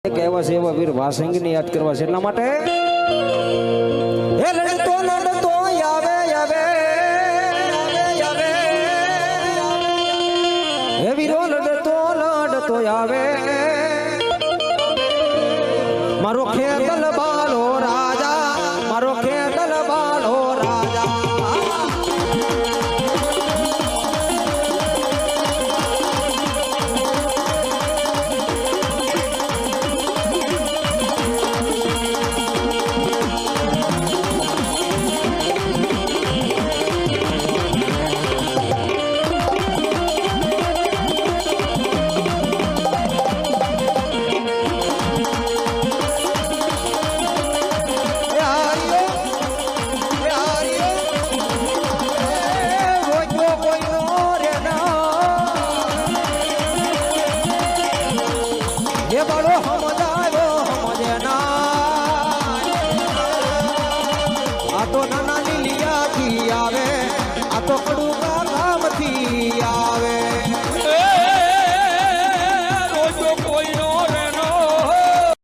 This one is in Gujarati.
કહેવા છે એવા વીર વાસંગને યાદ કરવા છે એટલા માટે હે લડતો લડતો આવે આવે હે વીરો લડતો લડતો આવે મારો ખેતલ બાલો રાજા મારો ખેતલ બાલો રાજા તો નાના લીલિયા કી આવે આ તો કડું